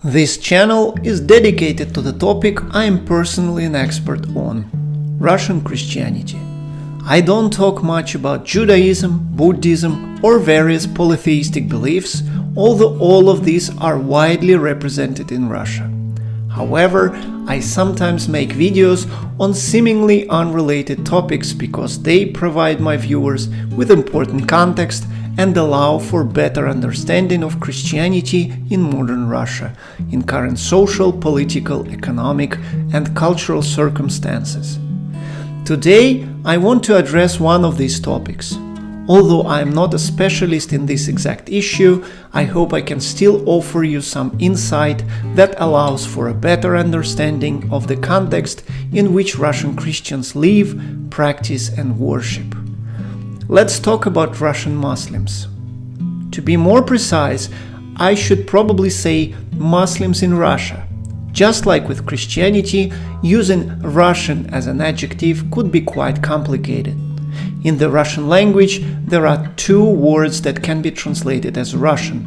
This channel is dedicated to the topic I am personally an expert on: Russian Christianity. I don't talk much about Judaism, Buddhism, or various polytheistic beliefs, although all of these are widely represented in Russia. However, I sometimes make videos on seemingly unrelated topics because they provide my viewers with important context and allow for better understanding of Christianity in modern Russia, in current social, political, economic, and cultural circumstances. Today, I want to address one of these topics. Although I am not a specialist in this exact issue, I hope I can still offer you some insight that allows for a better understanding of the context in which Russian Christians live, practice, and worship. Let's talk about Russian Muslims. To be more precise, I should probably say Muslims in Russia. Just like with Christianity, using Russian as an adjective could be quite complicated. In the Russian language, there are two words that can be translated as Russian.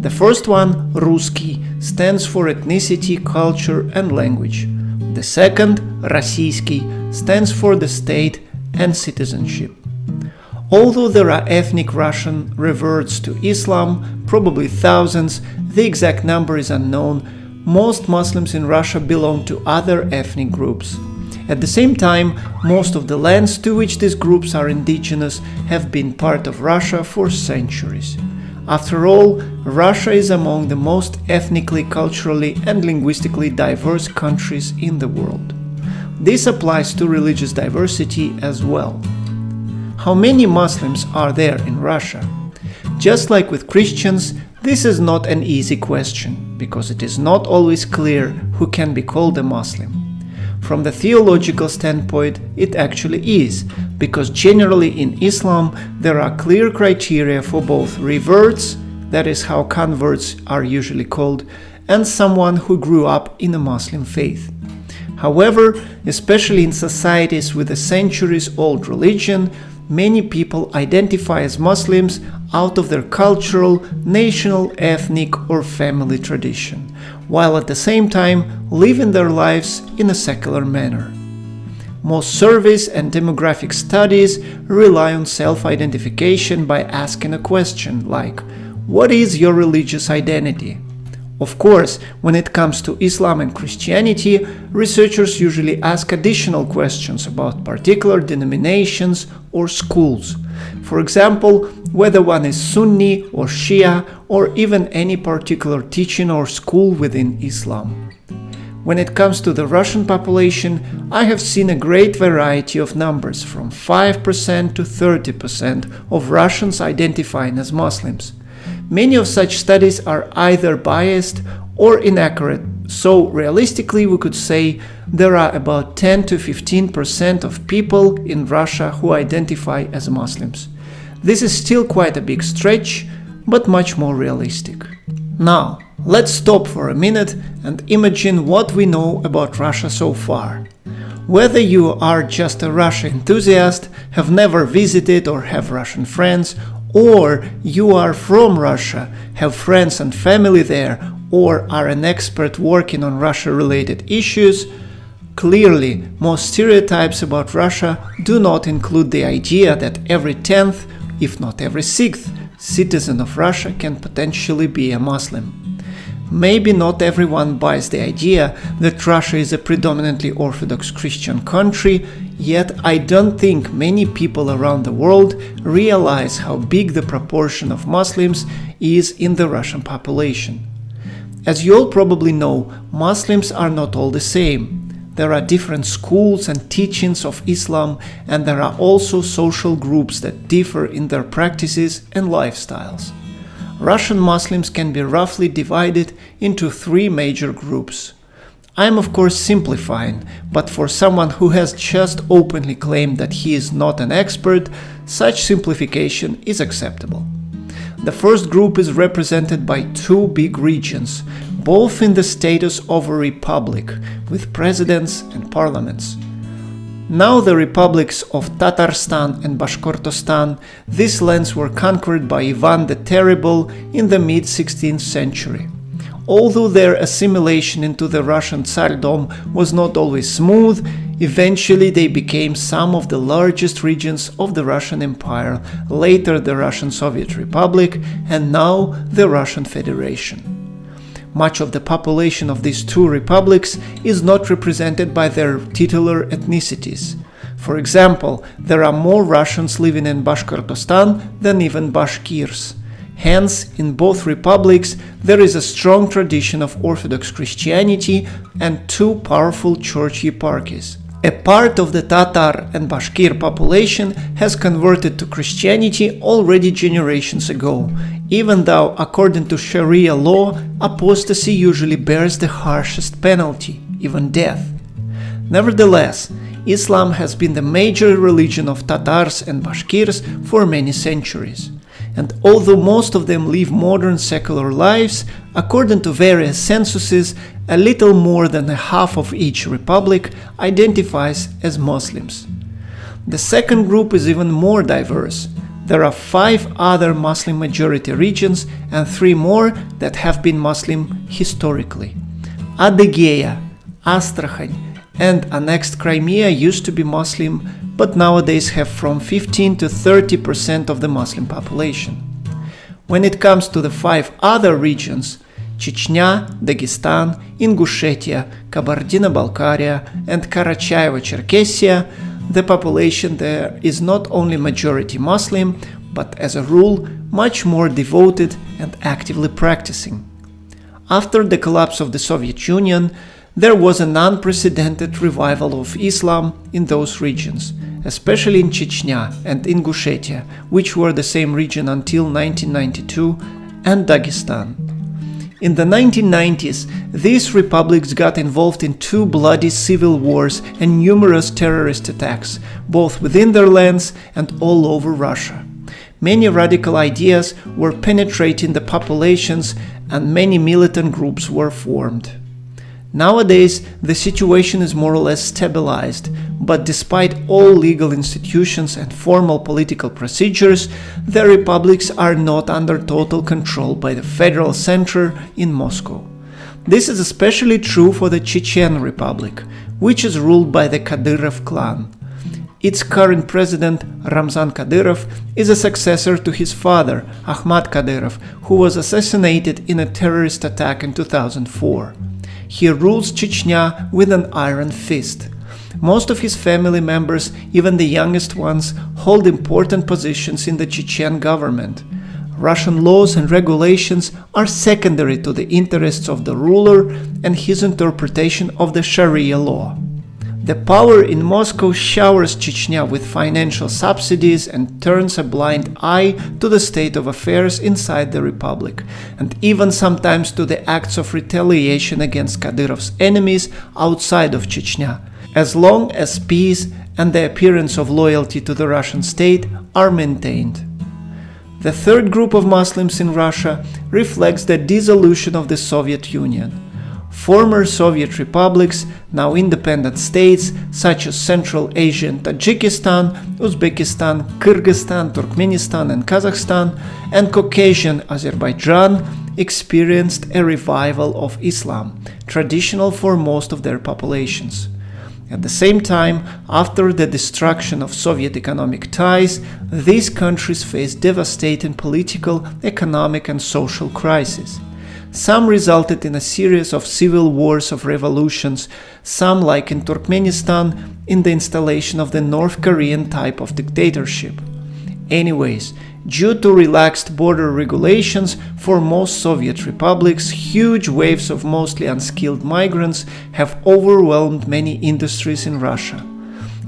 The first one, Русский, stands for ethnicity, culture, and language. The second, Российский, stands for the state and citizenship. Although there are ethnic Russian reverts to Islam, probably thousands, the exact number is unknown. Most Muslims in Russia belong to other ethnic groups. At the same time, most of the lands to which these groups are indigenous have been part of Russia for centuries. After all, Russia is among the most ethnically, culturally, and linguistically diverse countries in the world. This applies to religious diversity as well. How many Muslims are there in Russia? Just like with Christians, this is not an easy question, because it is not always clear who can be called a Muslim. From the theological standpoint, it actually is, because generally in Islam there are clear criteria for both reverts, that is how converts are usually called, and someone who grew up in a Muslim faith. However, especially in societies with a centuries-old religion, many people identify as Muslims out of their cultural, national, ethnic, or family tradition, while at the same time living their lives in a secular manner. Most surveys and demographic studies rely on self-identification by asking a question like, "What is your religious identity?" Of course, when it comes to Islam and Christianity, researchers usually ask additional questions about particular denominations or schools. For example, whether one is Sunni or Shia, or even any particular teaching or school within Islam. When it comes to the Russian population, I have seen a great variety of numbers, from 5% to 30% of Russians identifying as Muslims. Many of such studies are either biased or inaccurate, so realistically we could say there are about 10 to 15% of people in Russia who identify as Muslims. This is still quite a big stretch, but much more realistic. Now, let's stop for a minute and imagine what we know about Russia so far. Whether you are just a Russia enthusiast, have never visited or have Russian friends, or you are from Russia, have friends and family there, or are an expert working on Russia-related issues, clearly most stereotypes about Russia do not include the idea that every 10th, if not every 6th, citizen of Russia can potentially be a Muslim. Maybe not everyone buys the idea that Russia is a predominantly Orthodox Christian country, yet I don't think many people around the world realize how big the proportion of Muslims is in the Russian population. As you all probably know, Muslims are not all the same. There are different schools and teachings of Islam, and there are also social groups that differ in their practices and lifestyles. Russian Muslims can be roughly divided into 3 major groups. I am of course simplifying, but for someone who has just openly claimed that he is not an expert, such simplification is acceptable. The first group is represented by 2 big regions, both in the status of a republic, with presidents and parliaments. Now the republics of Tatarstan and Bashkortostan, these lands were conquered by Ivan the Terrible in the mid-16th century. although their assimilation into the Russian Tsardom was not always smooth, eventually they became some of the largest regions of the Russian Empire, later the Russian Soviet Republic, and now the Russian Federation. Much of the population of these two republics is not represented by their titular ethnicities. For example, there are more Russians living in Bashkortostan than even Bashkirs. Hence, in both republics, there is a strong tradition of Orthodox Christianity and two powerful church eparchies. A part of the Tatar and Bashkir population has converted to Christianity already generations ago, even though, according to Sharia law, apostasy usually bears the harshest penalty, even death. Nevertheless, Islam has been the major religion of Tatars and Bashkirs for many centuries. And although most of them live modern secular lives, according to various censuses, a little more than a half of each republic identifies as Muslims. The second group is even more diverse. There are 5 other Muslim majority regions and 3 more that have been Muslim historically. Adygea, Astrakhan, and annexed Crimea used to be Muslim, but nowadays have from 15 to 30% of the Muslim population. When it comes to the 5 other regions, Chechnya, Dagestan, Ingushetia, Kabardino-Balkaria, and Karachaevo-Cherkessia, the population there is not only majority Muslim, but as a rule, much more devoted and actively practicing. After the collapse of the Soviet Union, there was an unprecedented revival of Islam in those regions, especially in Chechnya and Ingushetia, which were the same region until 1992, and Dagestan. In the 1990s, these republics got involved in 2 bloody civil wars and numerous terrorist attacks, both within their lands and all over Russia. Many radical ideas were penetrating the populations and many militant groups were formed. Nowadays, the situation is more or less stabilized, but despite all legal institutions and formal political procedures, the republics are not under total control by the federal center in Moscow. This is especially true for the Chechen Republic, which is ruled by the Kadyrov clan. Its current president, Ramzan Kadyrov, is a successor to his father, Ahmad Kadyrov, who was assassinated in a terrorist attack in 2004. He rules Chechnya with an iron fist. Most of his family members, even the youngest ones, hold important positions in the Chechen government. Russian laws and regulations are secondary to the interests of the ruler and his interpretation of the Sharia law. The power in Moscow showers Chechnya with financial subsidies and turns a blind eye to the state of affairs inside the republic, and even sometimes to the acts of retaliation against Kadyrov's enemies outside of Chechnya, as long as peace and the appearance of loyalty to the Russian state are maintained. The third group of Muslims in Russia reflects the dissolution of the Soviet Union. Former Soviet republics, now independent states such as Central Asia and Tajikistan, Uzbekistan, Kyrgyzstan, Turkmenistan and Kazakhstan, and Caucasian Azerbaijan experienced a revival of Islam, traditional for most of their populations. At the same time, after the destruction of Soviet economic ties, these countries faced devastating political, economic and social crises. Some resulted in a series of civil wars of revolutions, some, like in Turkmenistan, in the installation of the North Korean type of dictatorship. Anyways, due to relaxed border regulations for most Soviet republics, huge waves of mostly unskilled migrants have overwhelmed many industries in Russia.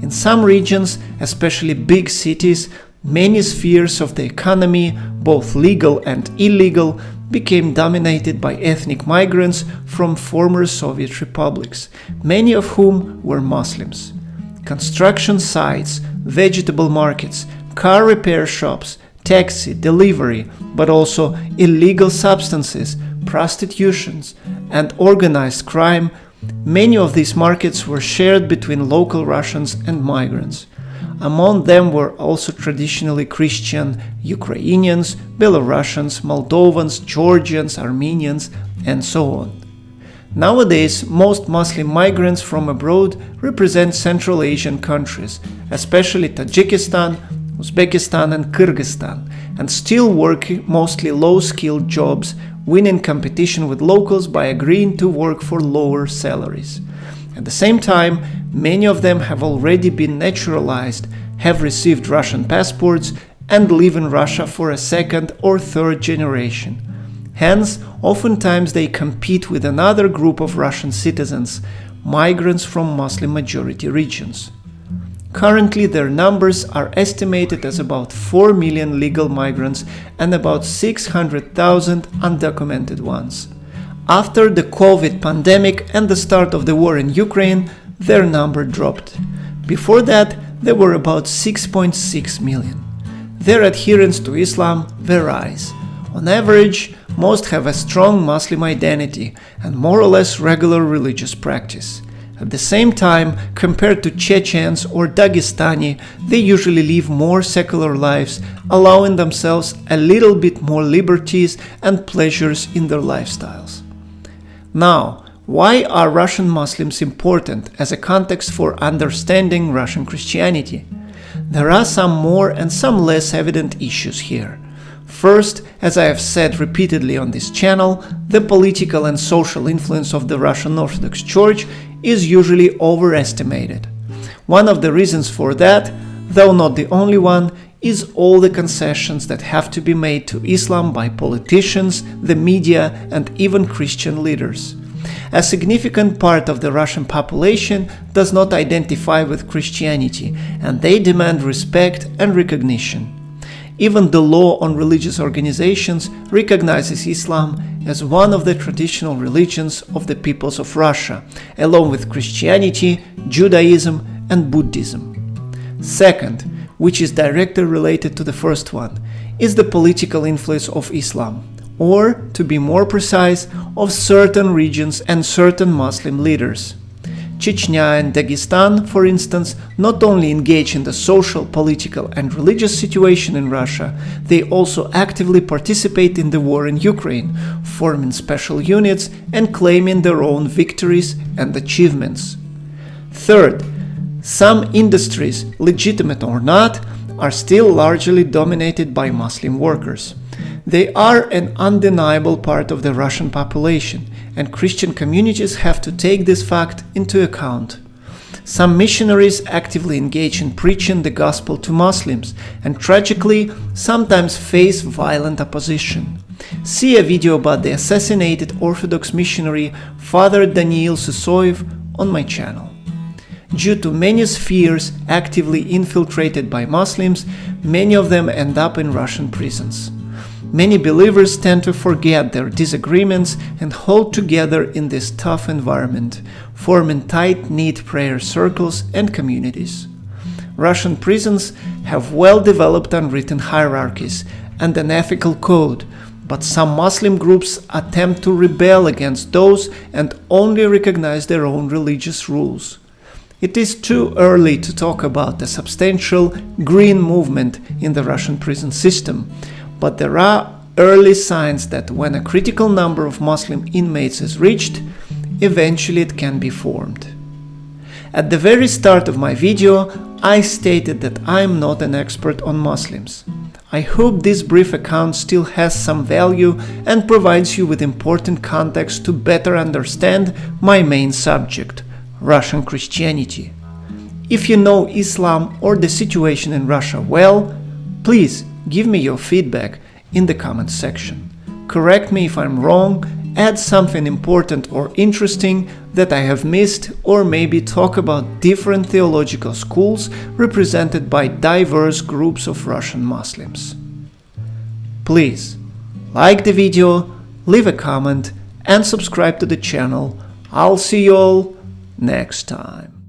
In some regions, especially big cities, many spheres of the economy, both legal and illegal, became dominated by ethnic migrants from former Soviet republics, many of whom were Muslims. Construction sites, vegetable markets, car repair shops, taxi, delivery, but also illegal substances, prostitutions, and organized crime, many of these markets were shared between local Russians and migrants. Among them were also traditionally Christian Ukrainians, Belarusians, Moldovans, Georgians, Armenians, and so on. Nowadays, most Muslim migrants from abroad represent Central Asian countries, especially Tajikistan, Uzbekistan, and Kyrgyzstan, and still work mostly low-skilled jobs, winning competition with locals by agreeing to work for lower salaries. At the same time, many of them have already been naturalized, have received Russian passports, and live in Russia for a second or third generation. Hence, oftentimes they compete with another group of Russian citizens, migrants from Muslim-majority regions. Currently, their numbers are estimated as about 4 million legal migrants and about 600,000 undocumented ones. After the COVID pandemic and the start of the war in Ukraine, their number dropped. Before that, there were about 6.6 million. Their adherence to Islam varies. On average, most have a strong Muslim identity and more or less regular religious practice. At the same time, compared to Chechens or Dagestani, they usually live more secular lives, allowing themselves a little bit more liberties and pleasures in their lifestyles. Now, why are Russian Muslims important as a context for understanding Russian Christianity? There are some more and some less evident issues here. First, as I have said repeatedly on this channel, the political and social influence of the Russian Orthodox Church is usually overestimated. One of the reasons for that, though not the only one, is all the concessions that have to be made to Islam by politicians, the media, and even Christian leaders. A significant part of the Russian population does not identify with Christianity, and they demand respect and recognition. Even the law on religious organizations recognizes Islam as one of the traditional religions of the peoples of Russia, along with Christianity, Judaism, and Buddhism. Second, which is directly related to the first one, is the political influence of Islam, or, to be more precise, of certain regions and certain Muslim leaders. Chechnya and Dagestan, for instance, not only engage in the social, political, and religious situation in Russia, they also actively participate in the war in Ukraine, forming special units and claiming their own victories and achievements. Third, some industries, legitimate or not, are still largely dominated by Muslim workers. They are an undeniable part of the Russian population, and Christian communities have to take this fact into account. Some missionaries actively engage in preaching the gospel to Muslims and tragically sometimes face violent opposition. See a video about the assassinated Orthodox missionary Father Daniil Sysoev on my channel. Due to many spheres actively infiltrated by Muslims, many of them end up in Russian prisons. Many believers tend to forget their disagreements and hold together in this tough environment, forming tight-knit prayer circles and communities. Russian prisons have well-developed unwritten hierarchies and an ethical code, but some Muslim groups attempt to rebel against those and only recognize their own religious rules. It is too early to talk about a substantial green movement in the Russian prison system, but there are early signs that when a critical number of Muslim inmates is reached, eventually it can be formed. At the very start of my video, I stated that I am not an expert on Muslims. I hope this brief account still has some value and provides you with important context to better understand my main subject, Russian Christianity. If you know Islam or the situation in Russia well, please give me your feedback in the comments section. Correct me if I'm wrong, add something important or interesting that I have missed, or maybe talk about different theological schools represented by diverse groups of Russian Muslims. Please like the video, leave a comment, and subscribe to the channel. I'll see you all next time.